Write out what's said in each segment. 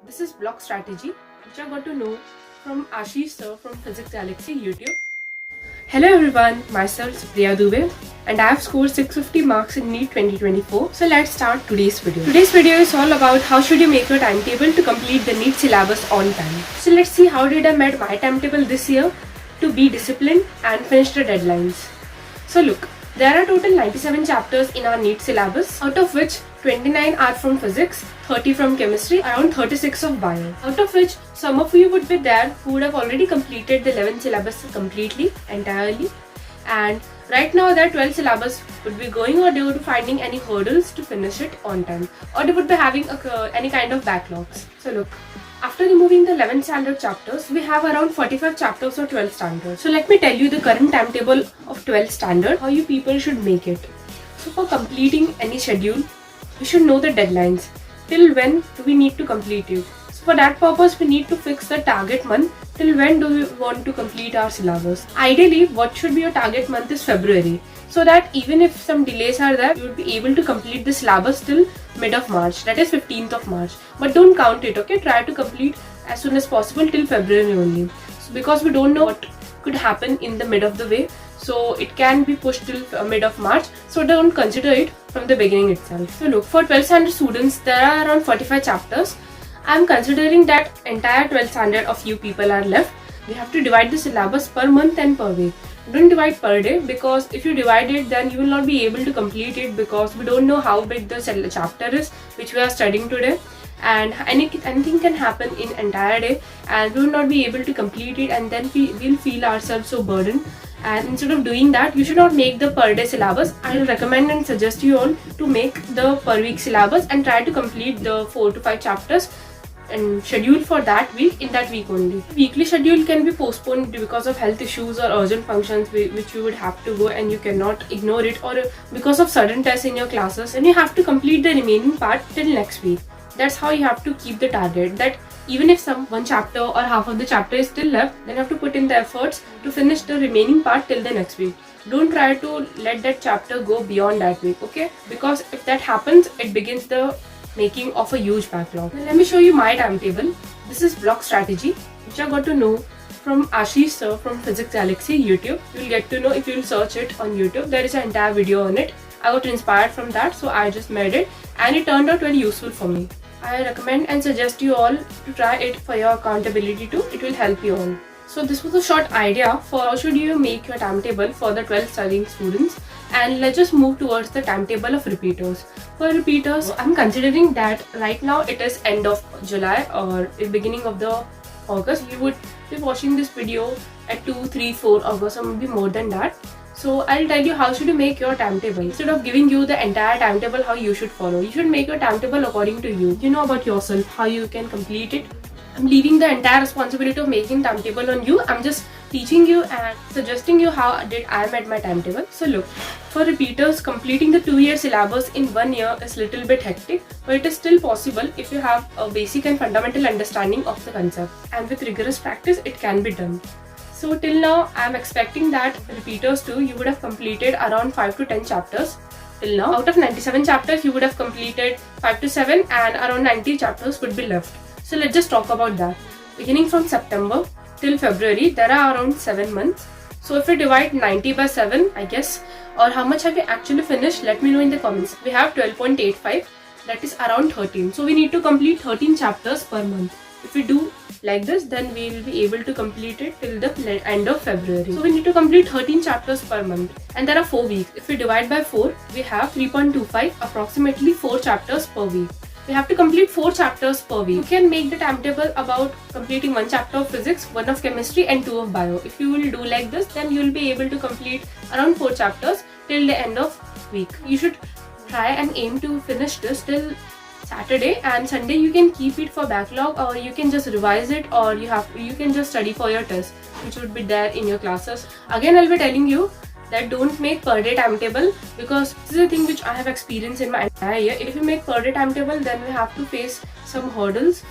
This is block strategy, which I got to know from Ashish sir from Physics Galaxy YouTube. Hello everyone, myself Supriya Dubey and I have scored 650 marks in NEET 2024. So let's start today's video. Today's video is all about how should you make your timetable to complete the NEET syllabus on time. So let's see how did I make my timetable this year to be disciplined and finish the deadlines. So look, there are total 97 chapters in our NEET syllabus, out of which 29 are from physics, 30 from chemistry, around 36 of bio. Out of which some of you would be there who would have already completed the 11 syllabus completely, entirely. And right now their 12 syllabus would be going, or they would be finding any hurdles to finish it on time, or they would be having any kind of backlogs. So look, after removing the 11 standard chapters, we have around 45 chapters or 12 standard. So let me tell you the current timetable of 12 standard, how you people should make it. So for completing any schedule, we should know the deadlines. Till when do we need to complete it? So for that purpose, we need to fix the target month. Till when do we want to complete our syllabus? Ideally, what should be your target month is February. So that even if some delays are there, you would be able to complete the syllabus till mid of March, that is 15th of March. But don't count it, okay? Try to complete as soon as possible till February only. So because we don't know what could happen in the mid of the way, so it can be pushed till mid of March. So don't consider it from the beginning itself. So look, for 12th standard students, there are around 45 chapters. I am considering that entire 12th standard of you people are left. We have to divide the syllabus per month and per week. Don't divide per day, because if you divide it, then you will not be able to complete it, because we don't know how big the chapter is which we are studying today, and anything can happen in entire day and we will not be able to complete it, and then we'll feel ourselves so burdened. And instead of doing that, you should not make the per day syllabus. I will recommend and suggest you all to make the per week syllabus and try to complete the 4 to 5 chapters and schedule for that week in that week only. Weekly schedule can be postponed because of health issues or urgent functions which you would have to go and you cannot ignore it, or because of sudden tests in your classes, and you have to complete the remaining part till next week. That's how you have to keep the target, that even if one chapter or half of the chapter is still left, then you have to put in the efforts to finish the remaining part till the next week. Don't try to let that chapter go beyond that week, okay? Because if that happens, it begins the making of a huge backlog. Now let me show you my timetable. This is block strategy, which I got to know from Ashish sir from Physics Galaxy YouTube. You'll get to know if you'll search it on YouTube. There is an entire video on it. I got inspired from that, so I just made it, and it turned out very useful for me. I recommend and suggest you all to try it for your accountability too. It will help you all. So this was a short idea for how should you make your timetable for the 12th studying students. And let's just move towards the timetable of repeaters. For repeaters, I'm considering that right now it is end of July or beginning of the August. You would be watching this video at 2, 3, 4 August, or maybe more than that. So I'll tell you how should you make your timetable. Instead of giving you the entire timetable how you should follow, you should make your timetable according to you. You know about yourself, how you can complete it. I'm leaving the entire responsibility of making timetable on you. I'm just teaching you and suggesting you how did I make my timetable. So look, for repeaters, completing the 2-year syllabus in 1 year is little bit hectic, but it is still possible if you have a basic and fundamental understanding of the concept. And with rigorous practice, it can be done. So till now, I am expecting that repeaters too, you would have completed around 5 to 10 chapters. Till now, out of 97 chapters, you would have completed 5 to 7 and around 90 chapters would be left. So let's just talk about that. Beginning from September till February, there are around 7 months. So if we divide 90 by 7, I guess, or how much have we actually finished, let me know in the comments. We have 12.85, that is around 13. So we need to complete 13 chapters per month. If we do like this, then we will be able to complete it till the end of February. So we need to complete 13 chapters per month, and there are 4 weeks. If we divide by 4, we have 3.25, approximately 4 chapters per week. We have to complete 4 chapters per week. You can make the timetable about completing 1 chapter of physics, 1 of chemistry and 2 of bio. If you will do like this, then you will be able to complete around 4 chapters till the end of week. You should try and aim to finish this till Saturday, and Sunday you can keep it for backlog, or you can just revise it, or you can just study for your test which would be there in your classes. Again, I'll be telling you that don't make per day timetable, because this is a thing which I have experienced in my entire year. If you make per day timetable, then we have to face some hurdles,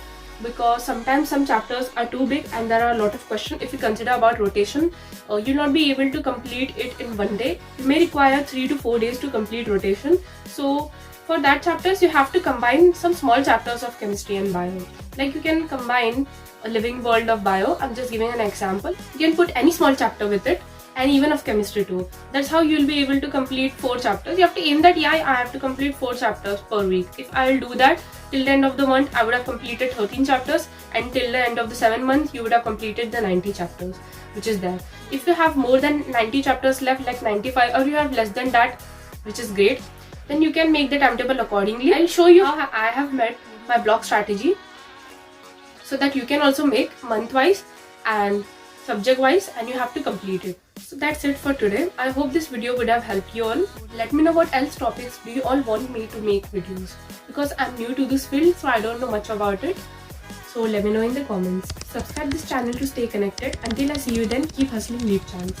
because sometimes some chapters are too big and there are a lot of questions. If you consider about rotation, you'll not be able to complete it in 1 day. You may require 3 to 4 days to complete rotation. So for that chapters, you have to combine some small chapters of chemistry and bio. Like you can combine a living world of bio. I'm just giving an example. You can put any small chapter with it, and even of chemistry too. That's how you'll be able to complete 4 chapters. You have to aim that, yeah, I have to complete 4 chapters per week. If I'll do that, till the end of the month, I would have completed 13 chapters, and till the end of the 7th month, you would have completed the 90 chapters, which is there. If you have more than 90 chapters left, like 95, or you have less than that, which is great, then you can make the timetable accordingly. I'll show you how I have met my block strategy, so that you can also make month-wise and subject-wise, and you have to complete it. So that's it for today. I hope this video would have helped you all. Let me know what else topics do you all want me to make videos, because I'm new to this field, so I don't know much about it. So let me know in the comments. Subscribe this channel to stay connected. Until I see you then, keep hustling, leave chance.